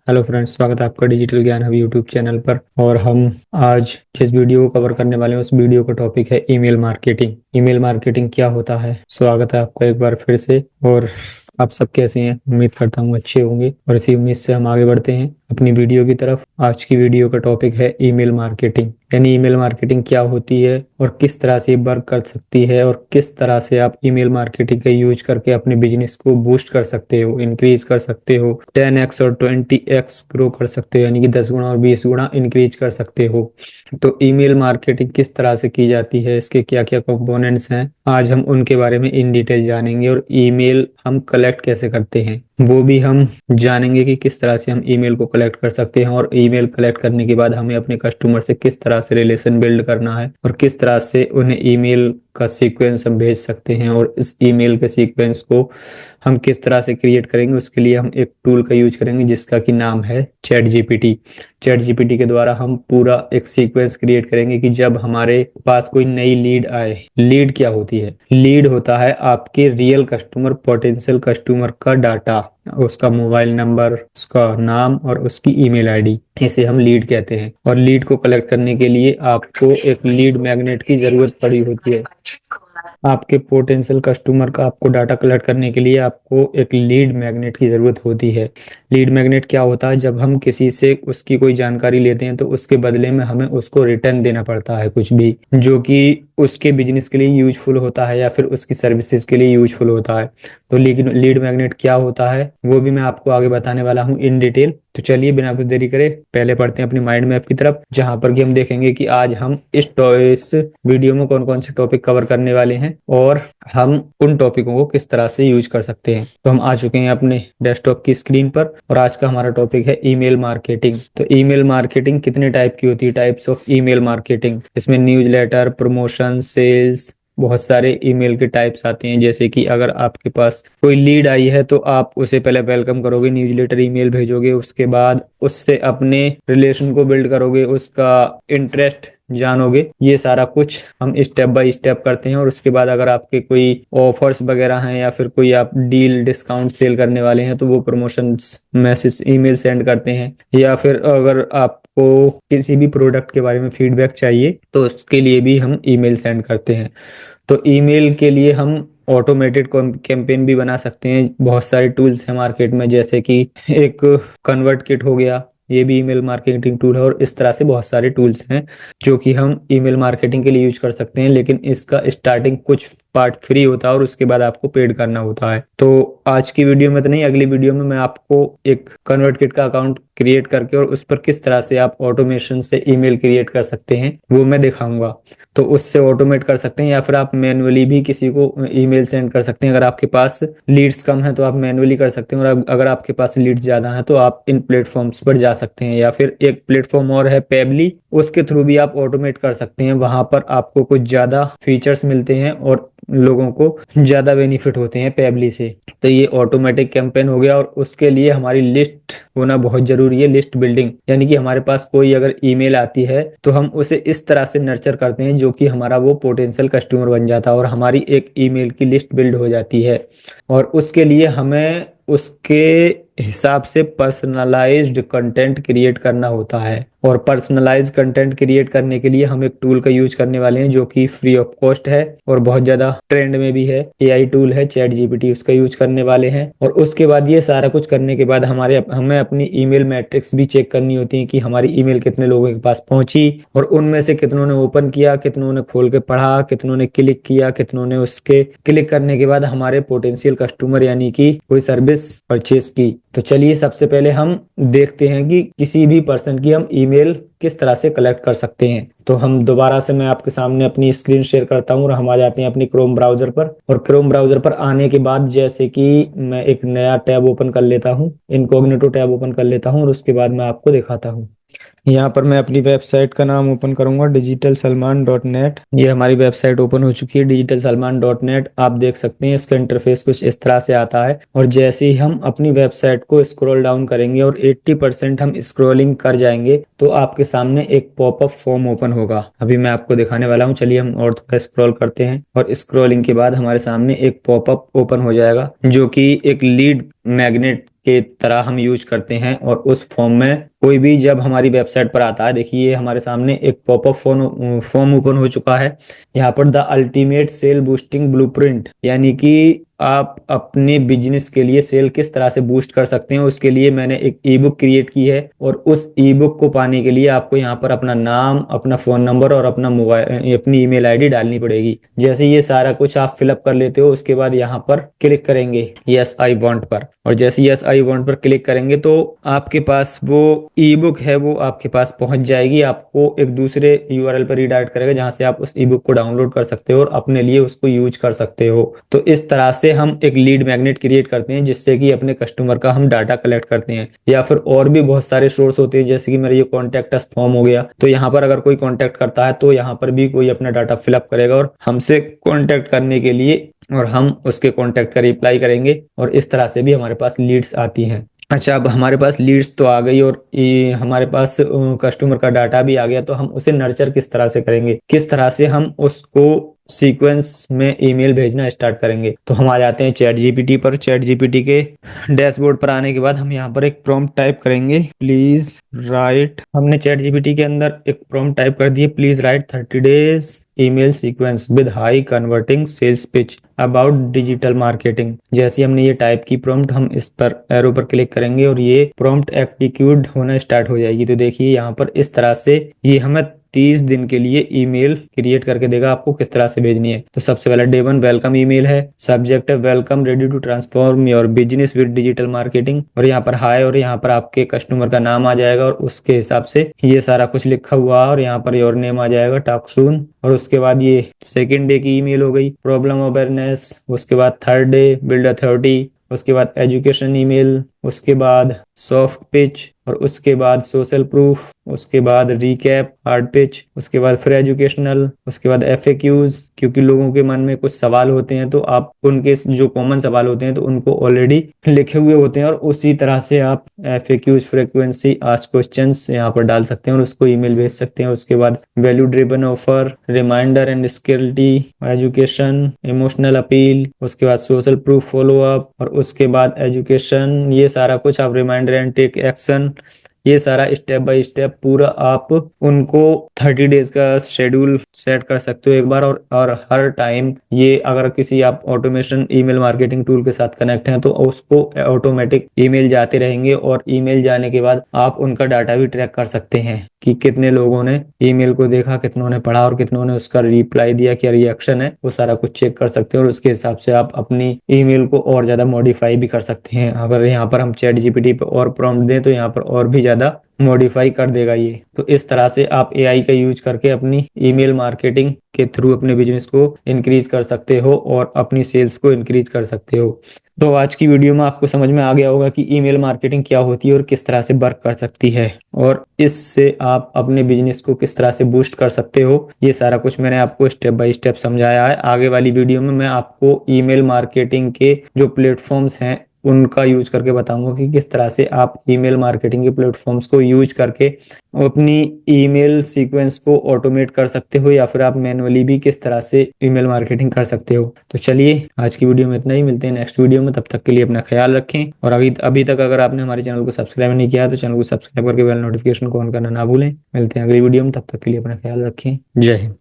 Hello friends, स्वागत है आपका डिजिटल ज्ञान हब यूट्यूब चैनल पर। और हम आज जिस वीडियो को कवर करने वाले हैं उस वीडियो का टॉपिक है ईमेल मार्केटिंग। ईमेल मार्केटिंग क्या होता है। स्वागत है आपका एक बार फिर से। और आप सब कैसे हैं? उम्मीद करता हूँ अच्छे होंगे और इसी उम्मीद से हम आगे बढ़ते हैं अपनी वीडियो की तरफ। आज की वीडियो का टॉपिक है ईमेल मार्केटिंग, यानी ईमेल मार्केटिंग क्या होती है और किस तरह से वर्क कर सकती है और किस तरह से आप ईमेल मार्केटिंग का यूज करके अपने बिजनेस को बूस्ट कर सकते हो, इंक्रीज कर सकते हो, 10x और 20x ग्रो कर सकते हो, यानी कि 10 गुना और 20 गुना इंक्रीज कर सकते हो। तो ईमेल मार्केटिंग किस तरह से की जाती है, इसके क्या क्या कंपोनेंट्स हैं, आज हम उनके बारे में इन डिटेल जानेंगे। और ईमेल हम कलेक्ट कैसे करते हैं वो भी हम जानेंगे कि किस तरह से हम ईमेल को कलेक्ट कर सकते हैं। और ईमेल कलेक्ट करने के बाद हमें अपने कस्टमर से किस तरह से रिलेशन बिल्ड करना है और किस तरह से उन्हें ईमेल का सीक्वेंस हम भेज सकते हैं। और इस ईमेल के सीक्वेंस को हम किस तरह से क्रिएट करेंगे, उसके लिए हम एक टूल का यूज करेंगे जिसका कि नाम है चैट जीपीटी। चैट जीपीटी के द्वारा हम पूरा एक सीक्वेंस क्रिएट करेंगे कि जब हमारे पास कोई नई लीड आए। लीड क्या होती है? लीड होता है आपके रियल कस्टमर, पोटेंशियल कस्टमर का डाटा, उसका मोबाइल नंबर, उसका नाम और उसकी ईमेल आईडी, इसे हम लीड कहते हैं। और लीड को कलेक्ट करने के लिए आपको एक लीड मैग्नेट की जरूरत पड़ी होती है। आपके पोटेंशियल कस्टमर का आपको डाटा कलेक्ट करने के लिए आपको एक लीड मैग्नेट की जरूरत होती है। लीड मैग्नेट क्या होता है? जब हम किसी से उसकी कोई जानकारी लेते हैं तो उसके बदले में हमें उसको रिटर्न देना पड़ता है, कुछ भी जो कि उसके बिजनेस के लिए यूजफुल होता है या फिर उसकी सर्विसेज के लिए यूजफुल होता है। तो लेकिन लीड मैग्नेट क्या होता है वो भी मैं आपको आगे बताने वाला हूँ इन डिटेल। तो चलिए बिना कुछ देरी करे पहले पढ़ते हैं अपनी माइंड मैप की तरफ, जहां पर कि हम देखेंगे कि आज हम इस वीडियो में कौन कौन से टॉपिक कवर करने वाले हैं और हम उन टॉपिकों को किस तरह से यूज कर सकते हैं। तो हम आ चुके हैं अपने डेस्कटॉप की स्क्रीन पर और आज का हमारा टॉपिक है ईमेल मार्केटिंग। तो ईमेल मार्केटिंग कितने टाइप की होती है? Types of email marketing. इसमें न्यूज़लेटर, प्रमोशन, सेल्स, बहुत सारे ईमेल के टाइप्स आते हैं। जैसे कि अगर आपके पास कोई लीड आई है तो आप उसे पहले वेलकम करोगे, न्यूज़लेटर ईमेल भेजोगे, उसके बाद उससे अपने रिलेशन को बिल्ड करोगे, उसका इंटरेस्ट जानोगे। ये सारा कुछ हम स्टेप बाय स्टेप करते हैं। और उसके बाद अगर आपके कोई ऑफर्स वगैरह हैं या फिर कोई आप डील डिस्काउंट सेल करने वाले हैं तो वो प्रमोशन मैसेज ईमेल सेंड करते हैं। या फिर अगर आपको किसी भी प्रोडक्ट के बारे में फीडबैक चाहिए तो उसके लिए भी हम ईमेल सेंड करते हैं। तो ईमेल के लिए हम ऑटोमेटेड कैंपेन भी बना सकते हैं। बहुत सारे टूल्स हैं मार्केट में, जैसे कि एक कन्वर्ट किट हो गया, ये भी ईमेल मार्केटिंग टूल है। और इस तरह से बहुत सारे टूल्स हैं जो कि हम ईमेल मार्केटिंग के लिए यूज कर सकते हैं। लेकिन इसका स्टार्टिंग कुछ पार्ट फ्री होता है और उसके बाद आपको पेड करना होता है। तो आज की वीडियो में तो नहीं, अगली वीडियो में मैं आपको एक कन्वर्ट किट का अकाउंट क्रिएट करके और उस पर किस तरह से आप ऑटोमेशन से ईमेल क्रिएट कर सकते हैं वो मैं दिखाऊंगा। तो उससे ऑटोमेट कर सकते हैं या फिर आप मैन्युअली भी किसी को ईमेल सेंड कर सकते हैं। अगर आपके पास लीड्स कम है तो आप मैन्युअली कर सकते हैं, और अगर आपके पास लीड्स ज्यादा है तो आप इन प्लेटफॉर्म्स पर जा सकते हैं। या फिर एक प्लेटफॉर्म और है पेबली, उसके थ्रू भी आप ऑटोमेट कर सकते हैं। वहां पर आपको कुछ ज्यादा फीचर्स मिलते हैं और लोगों को ज्यादा बेनिफिट होते हैं पेबली से। तो ये ऑटोमेटिक कैंपेन हो गया। और उसके लिए हमारी लिस्ट होना बहुत जरूरी है, लिस्ट बिल्डिंग, यानी कि हमारे पास कोई अगर ईमेल आती है तो हम उसे इस तरह से नर्चर करते हैं जो कि हमारा वो पोटेंशियल कस्टमर बन जाता है और हमारी एक ईमेल की लिस्ट बिल्ड हो जाती है। और उसके लिए हमें उसके हिसाब से पर्सनलाइज्ड कंटेंट क्रिएट करना होता है। और पर्सनलाइज कंटेंट क्रिएट करने के लिए हम एक टूल का यूज करने वाले हैं जो कि फ्री ऑफ कॉस्ट है और बहुत ज्यादा ट्रेंड में भी है। एआई टूल है चैट जीपीटी, उसका यूज करने वाले हैं। और उसके बाद ये सारा कुछ करने के बाद हमें अपनी ईमेल मैट्रिक्स भी चेक करनी होती है कि हमारी ईमेल कितने लोगों के पास पहुंची और उनमें से कितनों ने ओपन किया, कितनों ने खोल के पढ़ा, कितनों ने क्लिक किया, कितनों ने उसके क्लिक करने के बाद हमारे पोटेंशियल कस्टमर यानी कि कोई सर्विस परचेस की। तो चलिए सबसे पहले हम देखते हैं कि किसी भी पर्सन की हम ईमेल किस तरह से कलेक्ट कर सकते हैं। तो हम दोबारा से मैं आपके सामने अपनी स्क्रीन शेयर करता हूँ और हम आ जाते हैं अपनी क्रोम ब्राउजर पर। और क्रोम ब्राउजर पर आने के बाद जैसे कि मैं एक नया टैब ओपन कर लेता हूँ, इनकॉग्निटो टैब ओपन कर लेता हूँ और उसके बाद मैं आपको दिखाता हूँ। यहाँ पर मैं अपनी वेबसाइट का नाम ओपन करूंगा, digitalsalman.net। ये हमारी वेबसाइट ओपन हो चुकी है, digitalsalman.net। आप देख सकते हैं इसका इंटरफेस कुछ इस तरह से आता है। और जैसे ही हम अपनी वेबसाइट को स्क्रॉल डाउन करेंगे और 80% हम स्क्रॉलिंग कर जाएंगे तो आपके सामने एक पॉपअप फॉर्म ओपन होगा। अभी मैं आपको दिखाने वाला हूँ। चलिए हम और थोड़ा स्क्रॉल करते हैं और स्क्रॉलिंग के बाद हमारे सामने एक पॉपअप ओपन हो जाएगा जो कि एक लीड मैग्नेट के तरह हम यूज करते हैं। और उस फॉर्म में कोई भी जब हमारी वेबसाइट पर आता है, देखिए हमारे सामने एक पॉपअप फॉर्म ओपन हो चुका है। यहाँ पर the ultimate sale boosting blueprint, यानी कि आप अपने बिजनेस के लिए सेल किस तरह से बूस्ट कर सकते हैं, उसके लिए मैंने एक ई बुक क्रिएट की है। और उस ई बुक को पाने के लिए आपको यहाँ पर अपना नाम, अपना फोन नंबर और अपना मोबाइल, अपनी ईमेल आईडी डालनी पड़ेगी। जैसे ये सारा कुछ आप फिलअप कर लेते हो, उसके बाद यहाँ पर क्लिक करेंगे यस आई वांट पर। और जैसे यस आई वांट पर क्लिक करेंगे तो आपके पास वो ई बुक है वो आपके पास पहुंच जाएगी। आपको एक दूसरे यूआरएल पर रीडायरेक्ट करेगा जहां से आप उस ई बुक को डाउनलोड कर सकते हो और अपने लिए उसको यूज कर सकते हो। तो इस तरह से हम एक लीड मैग्नेट क्रिएट करते हैं, जिससे कि अपने कस्टमर का हम डाटा कलेक्ट करते हैं। या फिर और भी बहुत सारे सोर्स होते हैं, जैसे कि मेरा ये कॉन्टेक्ट अस फॉर्म हो गया, तो यहाँ पर अगर कोई कॉन्टेक्ट करता है तो यहाँ पर भी कोई अपना डाटा फिलअप करेगा और हमसे कॉन्टेक्ट करने के लिए, और हम उसके कॉन्टेक्ट का रिप्लाई करेंगे। और इस तरह से भी हमारे पास लीड्स आती हैं। अच्छा, अब हमारे पास लीड्स तो आ गई और ये हमारे पास कस्टमर का डाटा भी आ गया, तो हम उसे नर्चर किस तरह से करेंगे, किस तरह से हम उसको सीक्वेंस में ईमेल भेजना स्टार्ट करेंगे। तो हम आ जाते हैं चैट जीपीटी पर। चैट जीपीटी के डैशबोर्ड पर आने के बाद हम यहाँ पर एक प्रॉम्प्ट टाइप करेंगे, प्लीज राइट। हमने चैट जीपीटी के अंदर एक प्रॉम्प्ट टाइप कर दिए, please write 30 days email sequence with high converting sales pitch about digital marketing. जैसे हमने ये टाइप की प्रॉम्प्ट, हम इस पर एरो पर क्लिक करेंगे और ये प्रॉम्प्ट एग्जीक्यूट होना स्टार्ट हो जाएगी। तो देखिए यहाँ पर इस तरह से ये हमें 30 दिन के लिए ईमेल क्रिएट करके देगा, आपको किस तरह से भेजनी है। तो सबसे पहला डे 1 वेलकम ईमेल है, सब्जेक्ट है welcome ready to transform your business with digital marketing, और यहाँ पर हाय, और यहाँ पर आपके कस्टमर का नाम आ जाएगा और उसके हिसाब से ये सारा कुछ लिखा हुआ है। और यहाँ पर योर नेम आ जाएगा, टॉक सून। और उसके बाद ये सेकेंड डे की ईमेल हो गई, प्रॉब्लम अवेयरनेस। उसके बाद थर्ड डे बिल्ड अथॉरिटी। उसके बाद एजुकेशन ईमेल। उसके बाद सॉफ्ट पिच। और उसके बाद सोशल प्रूफ। उसके बाद रिकैप हार्ड पिच। उसके बाद फिर एजुकेशनल। उसके बाद एफएक्यूज, क्योंकि लोगों के मन में कुछ सवाल होते हैं तो आप उनके जो कॉमन सवाल होते हैं तो उनको ऑलरेडी लिखे हुए होते हैं, और उसी तरह से आप एफएक्यूज, फ्रीक्वेंसी आस्क्ड क्वेश्चंस यहाँ पर डाल सकते हैं और उसको ईमेल भेज सकते हैं। उसके बाद value driven offer, reminder and स्किल्टी, एजुकेशन, इमोशनल अपील। उसके बाद सोशल प्रूफ फॉलो अप, और उसके बाद एजुकेशन। ये सारा कुछ आप रिमाइंडर एंड टेक एक्शन, ये सारा स्टेप बाय स्टेप पूरा आप उनको 30 डेज का शेड्यूल सेट कर सकते हो एक बार। और हर टाइम ये अगर किसी आप ऑटोमेशन ईमेल मार्केटिंग टूल के साथ कनेक्ट हैं तो उसको ऑटोमेटिक ईमेल जाते रहेंगे, और ईमेल जाने के बाद आप उनका डाटा भी ट्रैक कर सकते हैं कि कितने लोगों ने ईमेल को देखा, कितनों ने पढ़ा और कितनों ने उसका रिप्लाई दिया, क्या रिएक्शन है, वो सारा कुछ चेक कर सकते हैं। और उसके हिसाब से आप अपनी ईमेल को और ज्यादा मॉडिफाई भी कर सकते हैं। अगर यहाँ पर हम चैट जीपीटी पे और प्रॉम्प्ट दें तो यहाँ पर और भी ज्यादा मॉडिफाई कर देगा ये। तो इस तरह से आप एआई का यूज करके अपनी ईमेल मार्केटिंग के थ्रू अपने बिजनेस को इंक्रीज कर सकते हो और अपनी सेल्स को इंक्रीज कर सकते हो। तो आज की वीडियो में आपको समझ में आ गया होगा कि ईमेल मार्केटिंग क्या होती है और किस तरह से वर्क कर सकती है, और इससे आप अपने बिजनेस को किस तरह से बूस्ट कर सकते हो। ये सारा कुछ मैंने आपको स्टेप बाय स्टेप समझाया है। आगे वाली वीडियो में मैं आपको ईमेल मार्केटिंग के जो प्लेटफॉर्म्स हैं उनका यूज करके बताऊंगा कि किस तरह से आप ईमेल मार्केटिंग के प्लेटफॉर्म्स को यूज करके अपनी ईमेल सीक्वेंस को ऑटोमेट कर सकते हो, या फिर आप मैनुअली भी किस तरह से ईमेल मार्केटिंग कर सकते हो। तो चलिए आज की वीडियो में इतना ही, मिलते हैं नेक्स्ट वीडियो में। तब तक के लिए अपना ख्याल रखें, और अभी तक अगर आपने हमारे चैनल को सब्सक्राइब नहीं किया तो चैनल को सब्सक्राइब करके बेल नोटिफिकेशन को ऑन करना ना भूलें। मिलते हैं अगली वीडियो में, तब तक के लिए अपना ख्याल रखें। जय हिंद।